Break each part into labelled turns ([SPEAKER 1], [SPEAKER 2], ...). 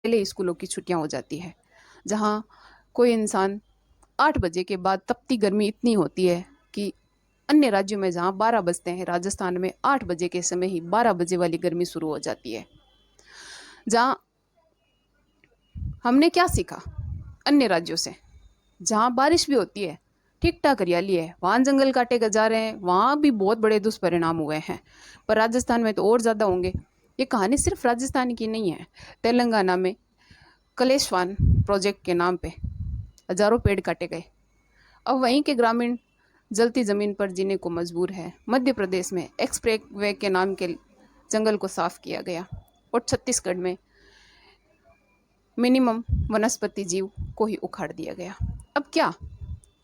[SPEAKER 1] पहले स्कूलों की छुट्टियां हो जाती है, जहाँ कोई इंसान 8 बजे के बाद तपती गर्मी इतनी होती है कि अन्य राज्यों में जहाँ 12 बजते हैं, राजस्थान में 8 बजे के समय ही 12 बजे वाली गर्मी शुरू हो जाती है। जहाँ हमने क्या सीखा अन्य राज्यों से, जहाँ बारिश भी होती है, ठीक ठाक हरियाली है, वहाँ जंगल काटे जा रहे हैं, वहाँ भी बहुत बड़े दुष्परिणाम हुए हैं, पर राजस्थान में तो और ज़्यादा होंगे। ये कहानी सिर्फ राजस्थान की नहीं है। तेलंगाना में कलेश्वान प्रोजेक्ट के नाम पे हजारों पेड़ काटे गए। अब वहीं के ग्रामीण जलती ज़मीन पर जीने को मजबूर है। मध्य प्रदेश में एक्सप्रेस वे के नाम के जंगल को साफ किया गया, और छत्तीसगढ़ में मिनिमम वनस्पति जीव को ही उखाड़ दिया गया। अब क्या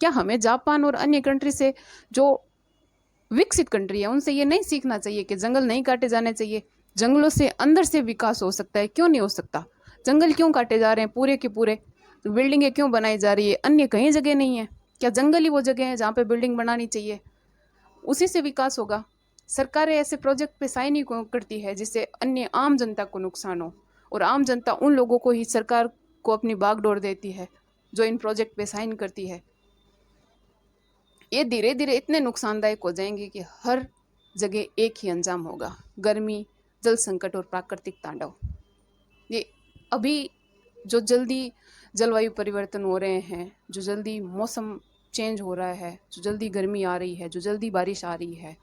[SPEAKER 1] क्या हमें जापान और अन्य कंट्री से, जो विकसित कंट्री है, उनसे ये नहीं सीखना चाहिए कि जंगल नहीं काटे जाने चाहिए? जंगलों से अंदर से विकास हो सकता है, क्यों नहीं हो सकता? जंगल क्यों काटे जा रहे हैं पूरे के पूरे? बिल्डिंगें क्यों बनाई जा रही है? अन्य कहीं जगह नहीं है क्या? जंगल ही वो जगह है जहाँ पे बिल्डिंग बनानी चाहिए, उसी से विकास होगा। सरकारें ऐसे प्रोजेक्ट पे साइन ही क्यों करती है जिससे अन्य आम जनता को नुकसान हो, और आम जनता उन लोगों को ही सरकार को अपनी बागडोर देती है जो इन प्रोजेक्ट पे साइन करती है। ये धीरे धीरे इतने नुकसानदायक हो जाएंगे कि हर जगह एक ही अंजाम होगा: गर्मी, जल संकट और प्राकृतिक तांडव। ये अभी जो जल्दी जलवायु परिवर्तन हो रहे हैं, जो जल्दी मौसम चेंज हो रहा है, जो जल्दी गर्मी आ रही है, जो जल्दी बारिश आ रही है,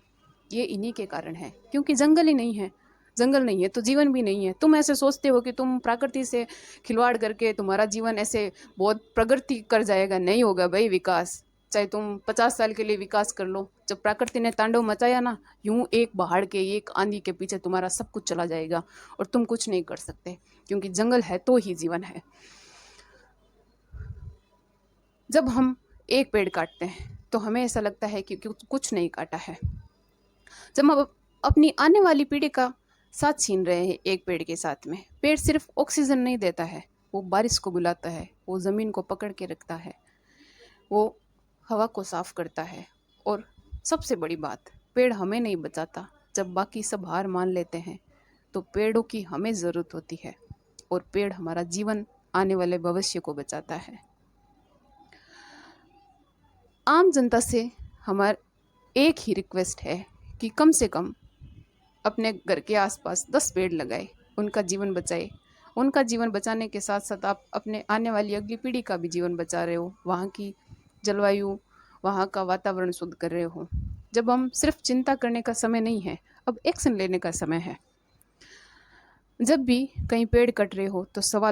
[SPEAKER 1] ये इन्हीं के कारण है, क्योंकि जंगल ही नहीं है। जंगल नहीं है तो जीवन भी नहीं है। तुम ऐसे सोचते हो कि तुम प्रकृति से खिलवाड़ करके तुम्हारा जीवन ऐसे बहुत प्रगति कर जाएगा। नहीं होगा भाई विकास, चाहे तुम 50 साल के लिए विकास कर लो। जब प्रकृति ने तांडव मचाया ना, यूं एक पहाड़ के, एक आंधी के पीछे तुम्हारा सब कुछ चला जाएगा और तुम कुछ नहीं कर सकते, क्योंकि जंगल है तो ही जीवन है। जब हम एक पेड़ काटते हैं तो हमें ऐसा लगता है कि कुछ नहीं काटा है। जब हम अपनी आने वाली पीढ़ी का साथ छीन रहे हैं एक पेड़ के साथ में, पेड़ सिर्फ ऑक्सीजन नहीं देता है, वो बारिश को बुलाता है, वो ज़मीन को पकड़ के रखता है, वो हवा को साफ करता है, और सबसे बड़ी बात, पेड़ हमें नहीं बचाता। जब बाकी सब हार मान लेते हैं तो पेड़ों की हमें ज़रूरत होती है, और पेड़ हमारा जीवन, आने वाले भविष्य को बचाता है। आम जनता से हमारा एक ही रिक्वेस्ट है कि कम से कम अपने घर के आसपास 10 पेड़ लगाए, उनका जीवन बचाए। उनका जीवन बचाने के साथ साथ आप अपने आने वाली अगली पीढ़ी का भी जीवन बचा रहे हो, वहाँ की जलवायु, वहाँ का वातावरण शुद्ध कर रहे हो। जब हम सिर्फ चिंता करने का समय नहीं है, अब एक्शन लेने का समय है। जब भी कहीं पेड़ कट रहे हो तो सवाल